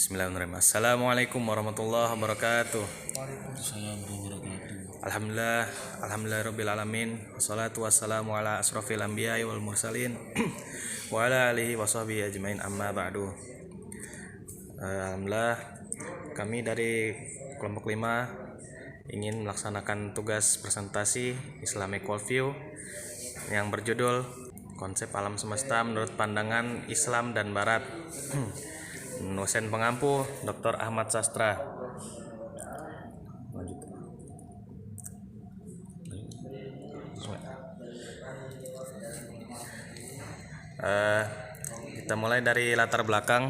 Bismillahirrahmanirrahim. Assalamualaikum warahmatullahi wabarakatuh. Waalaikumsalam warahmatullahi Alhamdulillah, alhamdulillahirabbil alamin. Wassalatu wassalamu ala asrofil anbiya'i wal mursalin wa ala alihi washabihi ajmain, amma ba'du. Alhamdulillah, kami dari kelompok 5 ingin melaksanakan tugas presentasi Islamic Worldview yang berjudul Konsep Alam Semesta Menurut Pandangan Islam dan Barat. Dosen pengampu Dr. Ahmad Sastra. Kita mulai dari latar belakang.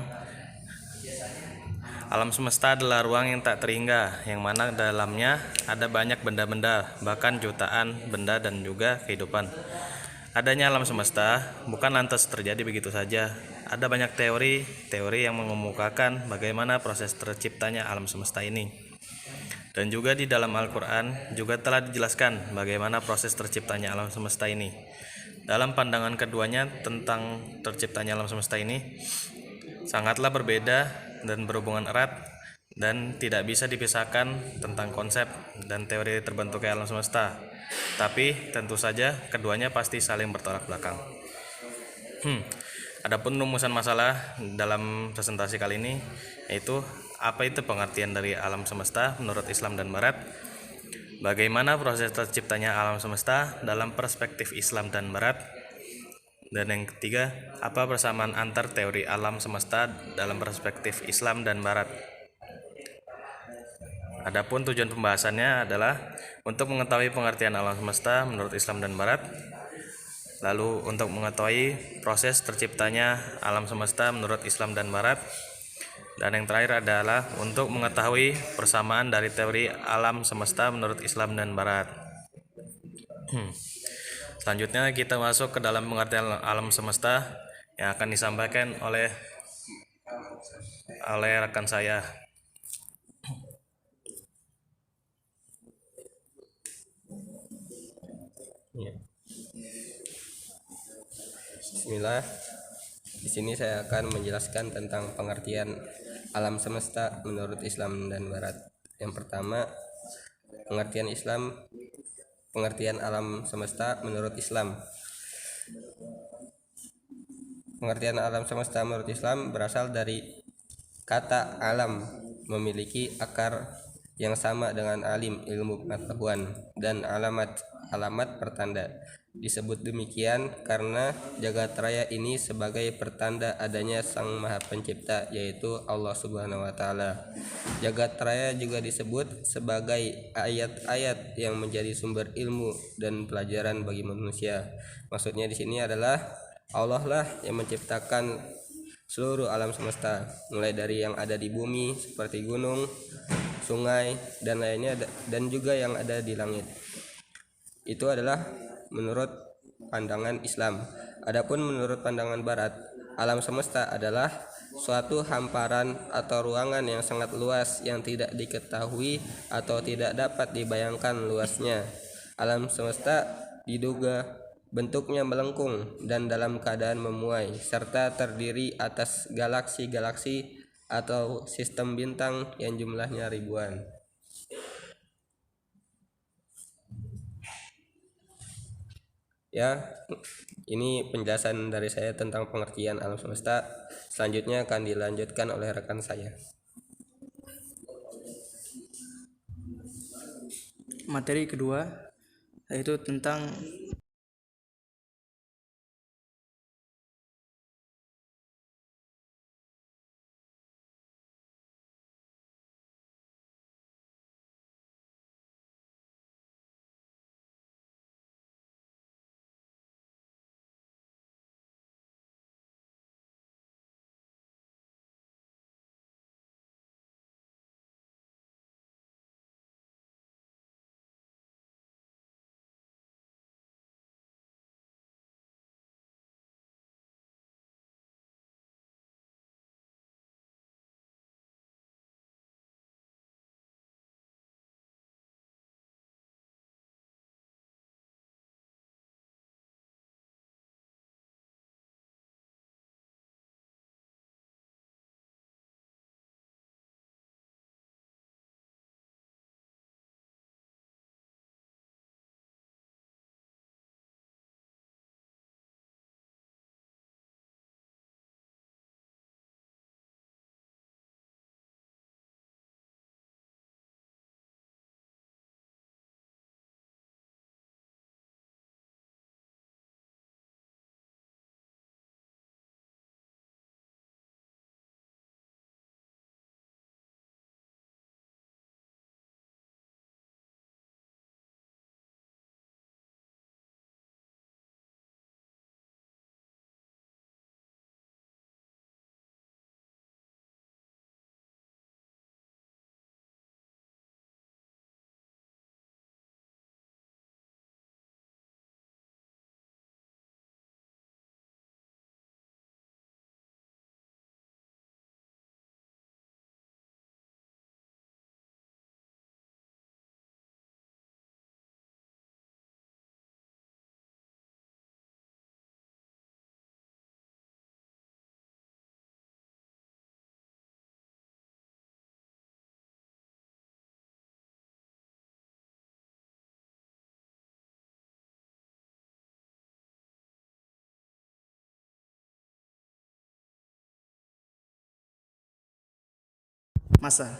Alam semesta adalah ruang yang tak terhingga, yang mana dalamnya ada banyak benda-benda, bahkan jutaan benda dan juga kehidupan. Adanya alam semesta bukan lantas terjadi begitu saja. Ada banyak teori yang mengemukakan bagaimana proses terciptanya alam semesta ini. Dan juga di dalam Al-Quran juga telah dijelaskan bagaimana proses terciptanya alam semesta ini. Dalam pandangan keduanya tentang terciptanya alam semesta ini sangatlah berbeda dan berhubungan erat, dan tidak bisa dipisahkan tentang konsep dan teori terbentuknya alam semesta. Tapi tentu saja keduanya pasti saling bertolak belakang. Adapun rumusan masalah dalam presentasi kali ini yaitu apa itu pengertian dari alam semesta menurut Islam dan Barat, bagaimana proses terciptanya alam semesta dalam perspektif Islam dan Barat, dan yang ketiga, apa persamaan antar teori alam semesta dalam perspektif Islam dan Barat. Adapun tujuan pembahasannya adalah untuk mengetahui pengertian alam semesta menurut Islam dan Barat, lalu untuk mengetahui proses terciptanya alam semesta menurut Islam dan Barat, dan yang terakhir adalah untuk mengetahui persamaan dari teori alam semesta menurut Islam dan Barat. Selanjutnya kita masuk ke dalam pengertian alam semesta yang akan disampaikan oleh rekan saya. Bismillah. Di sini saya akan menjelaskan tentang pengertian alam semesta menurut Islam dan Barat. Yang pertama, pengertian alam semesta menurut Islam. Pengertian alam semesta menurut Islam berasal dari kata alam, memiliki akar yang sama dengan alim, ilmu pengetahuan, dan alamat pertanda. Disebut demikian karena jagat raya ini sebagai pertanda adanya Sang Maha Pencipta, yaitu Allah Subhanahu wa taala. Jagat raya juga disebut sebagai ayat-ayat yang menjadi sumber ilmu dan pelajaran bagi manusia. Maksudnya di sini adalah Allah lah yang menciptakan seluruh alam semesta, mulai dari yang ada di bumi seperti gunung, sungai, dan lainnya, dan juga yang ada di langit. Itu adalah menurut pandangan Islam. Adapun menurut pandangan Barat, alam semesta adalah suatu hamparan atau ruangan yang sangat luas yang tidak diketahui atau tidak dapat dibayangkan luasnya. Alam semesta diduga bentuknya melengkung dan dalam keadaan memuai, serta terdiri atas galaksi-galaksi atau sistem bintang yang jumlahnya ribuan. Ya, ini penjelasan dari saya tentang pengertian alam semesta. Selanjutnya akan dilanjutkan oleh rekan saya. Materi kedua yaitu tentang masa.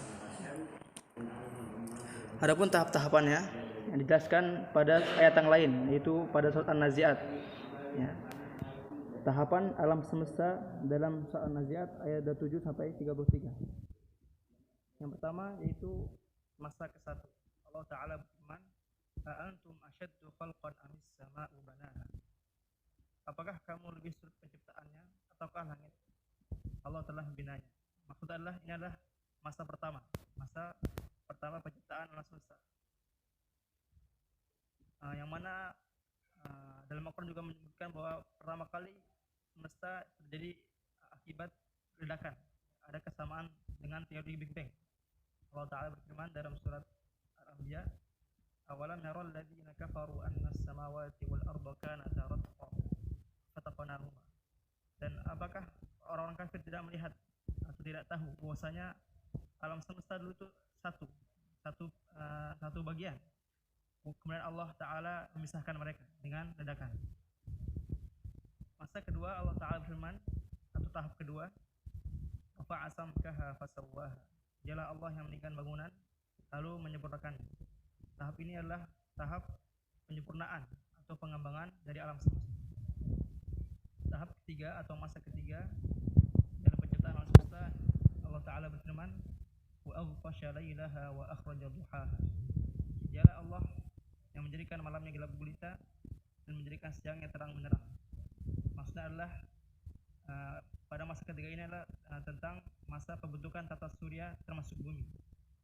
Adapun tahap-tahapannya yang dijelaskan pada ayat yang lain, yaitu pada surat An-Nazi'at. Ya. Tahapan alam semesta dalam surat An-Nazi'at ayat 27 sampai 33. Yang pertama yaitu masa ke-1. Allah Ta'ala berfirman, "A'antum asyaddu khalqan amis sama'u banaha?" Apakah kamu lebih sulit penciptaannya ataukah langit? Allah telah membinanya. Maksud adalah ini adalah masa pertama penciptaan alam semesta. Yang mana dalam Al-Quran juga menyebutkan bahwa pertama kali semesta terjadi akibat ledakan. Ada kesamaan dengan teori Big Bang. Allah Ta'ala berfirman dalam surat Al-Anbiya, "Awalam yaral ladzina kafaru anna as-samawati wal arda kanata ratqa fataqnahuma." Dan apakah orang-orang kafir tidak melihat atau tidak tahu bahwasanya alam semesta dulu itu satu bagian. Kemudian Allah Ta'ala memisahkan mereka dengan ledakan. Masa kedua Allah Ta'ala berfirman, atau tahap kedua, "Fa'asamkaha fasawwaha." Dialah Allah yang meninggikan bangunan lalu menyempurnakannya. Tahap ini adalah tahap penyempurnaan atau pengembangan dari alam semesta. Tahap ketiga atau masa ketiga dalam penciptaan alam semesta, Allah Ta'ala berfirman, "Wa aghtasha lailaha wa akhraja duhaha." Dialah Allah yang menjadikan malamnya gelap gulita dan menjadikan siangnya terang benderang. Maksudnya adalah pada masa ketiga ini adalah tentang masa pembentukan tata surya termasuk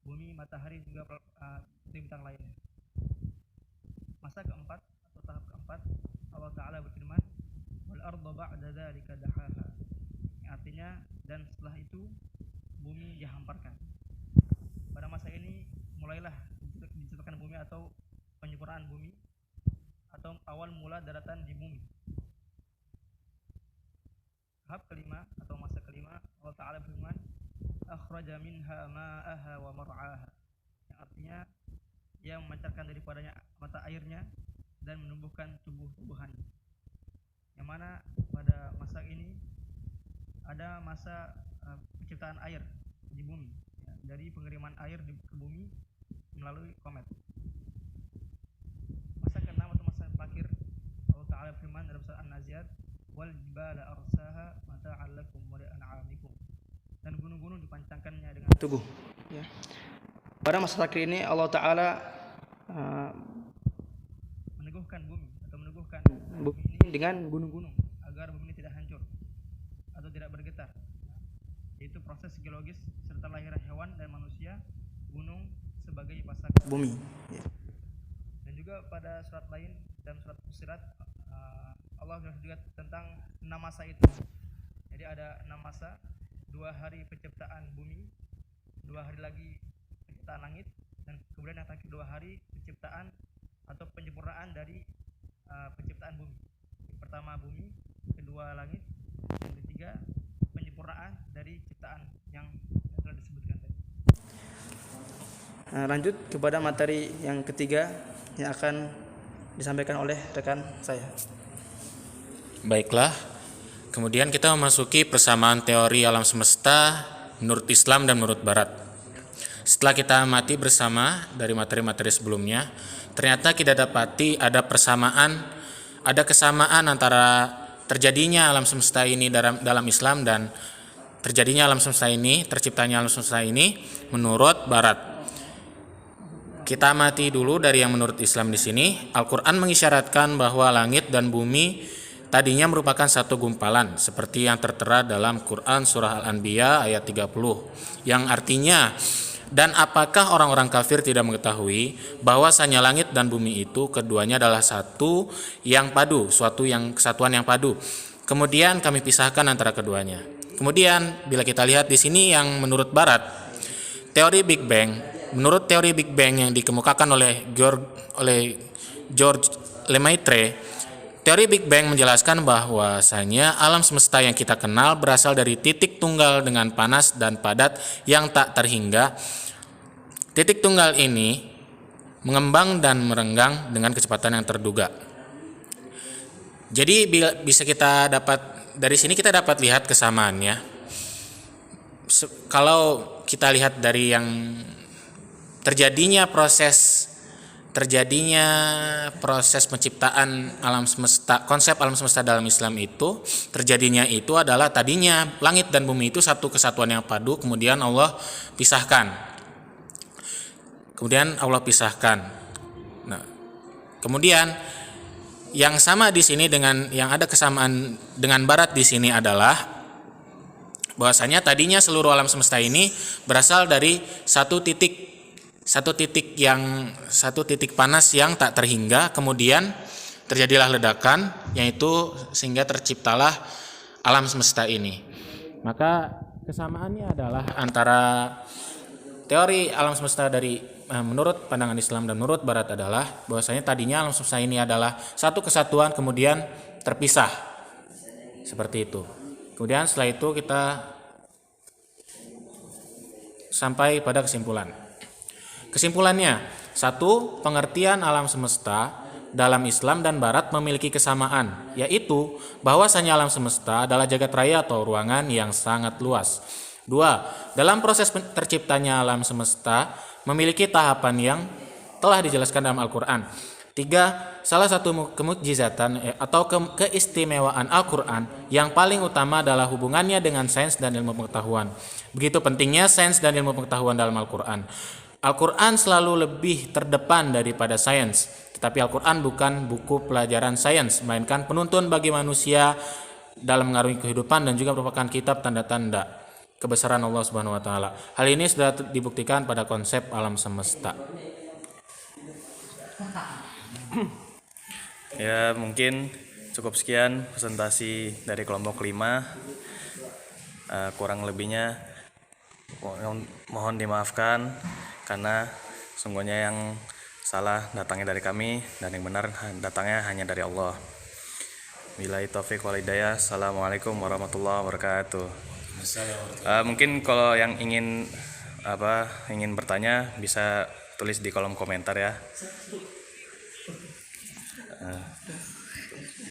bumi, matahari juga bintang lainnya. Masa keempat atau tahap keempat, Allah Ta'ala berfirman, "Wal arda ba'da dzalika dahaha." Artinya dan setelah itu bumi dihamparkan. Pada masa ini mulailah diciptakan bumi atau penyempurnaan bumi atau awal mula daratan di bumi. Tahap kelima atau masa kelima, Allah Ta'ala berfirman, "Akhraja minha ma'aha wa mar'aha." Yang artinya Ia memancarkan daripadanya mata airnya dan menumbuhkan tumbuh-tumbuhannya. Yang mana pada masa ini ada masa penciptaan air di bumi, ya, dari pengiriman air ke bumi melalui komet. Masa ke-6 atau masa terakhir, Allah Ta'ala firman dalam surat An-Nazi'at, "Wal jibala arsaha mata'an lakum wa li'an'amikum." Dan gunung-gunung dipancangkannya dengan teguh. Ya. Pada masa terakhir ini Allah Ta'ala meneguhkan bumi atau meneguhkan bumi ini dengan gunung-gunung agar bumi ini tidak hancur atau tidak bergetar. Yaitu proses geologis serta lahirnya hewan dan manusia, gunung sebagai pasak bumi. Ya. Dan juga pada surat lain dalam surat Fussilat, Allah juga tentang 6 masa itu. Jadi ada 6 masa, 2 hari penciptaan bumi, 2 hari lagi penciptaan langit, dan kemudian yang terakhir 2 hari penciptaan atau penyempurnaan dari penciptaan bumi. Pertama bumi, kedua langit, yang ketiga penyempurnaan dari ciptaan yang telah disebutkan tadi. Lanjut kepada materi yang ketiga yang akan disampaikan oleh rekan saya. Baiklah, kemudian kita memasuki persamaan teori alam semesta menurut Islam dan menurut Barat. Setelah kita amati bersama dari materi-materi sebelumnya, ternyata kita dapati ada kesamaan antara terjadinya alam semesta ini dalam Islam dan terjadinya alam semesta ini, terciptanya alam semesta ini menurut Barat. Kita amati dulu dari yang menurut Islam di sini. Al-Quran mengisyaratkan bahwa langit dan bumi tadinya merupakan satu gumpalan, seperti yang tertera dalam Quran surah Al-Anbiya ayat 30, yang artinya, dan apakah orang-orang kafir tidak mengetahui bahwasanya langit dan bumi itu keduanya adalah satu yang padu, kesatuan yang padu. Kemudian kami pisahkan antara keduanya. Kemudian bila kita lihat di sini yang menurut Barat, teori Big Bang, menurut teori Big Bang yang dikemukakan oleh George Lemaitre, teori Big Bang menjelaskan bahwasanya alam semesta yang kita kenal berasal dari titik tunggal dengan panas dan padat yang tak terhingga. Titik tunggal ini mengembang dan merenggang dengan kecepatan yang terduga. Jadi bisa kita dapat dari sini kita dapat lihat kesamaannya. Kalau kita lihat dari yang terjadinya proses penciptaan alam semesta, konsep alam semesta dalam Islam itu terjadinya itu adalah tadinya langit dan bumi itu satu kesatuan yang padu, kemudian Allah pisahkan. Nah, kemudian yang sama di sini dengan yang ada kesamaan dengan barat di sini adalah bahwasanya tadinya seluruh alam semesta ini berasal dari satu titik panas yang tak terhingga, kemudian terjadilah ledakan, yaitu sehingga terciptalah alam semesta ini. Maka kesamaannya adalah antara teori alam semesta dari menurut pandangan Islam dan menurut Barat adalah bahwasanya tadinya alam semesta ini adalah satu kesatuan, kemudian terpisah seperti itu. Kemudian setelah itu kita sampai pada kesimpulan. Kesimpulannya, satu, pengertian alam semesta dalam Islam dan Barat memiliki kesamaan, yaitu bahwasanya alam semesta adalah jagat raya atau ruangan yang sangat luas. Dua, dalam proses terciptanya alam semesta memiliki tahapan yang telah dijelaskan dalam Al-Quran. Tiga, salah satu kemukjizatan atau keistimewaan Al-Quran yang paling utama adalah hubungannya dengan sains dan ilmu pengetahuan. Begitu pentingnya sains dan ilmu pengetahuan dalam Al-Quran. Al-Quran selalu lebih terdepan daripada sains, tetapi Al-Quran bukan buku pelajaran sains, melainkan penuntun bagi manusia dalam mengarungi kehidupan dan juga merupakan kitab tanda-tanda kebesaran Allah Subhanahu wa taala. Hal ini sudah dibuktikan pada konsep alam semesta. Ya, mungkin cukup sekian presentasi dari kelompok 5. Kurang lebihnya mohon dimaafkan karena sungguhnya yang salah datangnya dari kami dan yang benar datangnya hanya dari Allah. Billahi taufiq wal hidayah. Assalamualaikum warahmatullahi wabarakatuh. Mungkin kalau yang ingin bertanya bisa tulis di kolom komentar ya.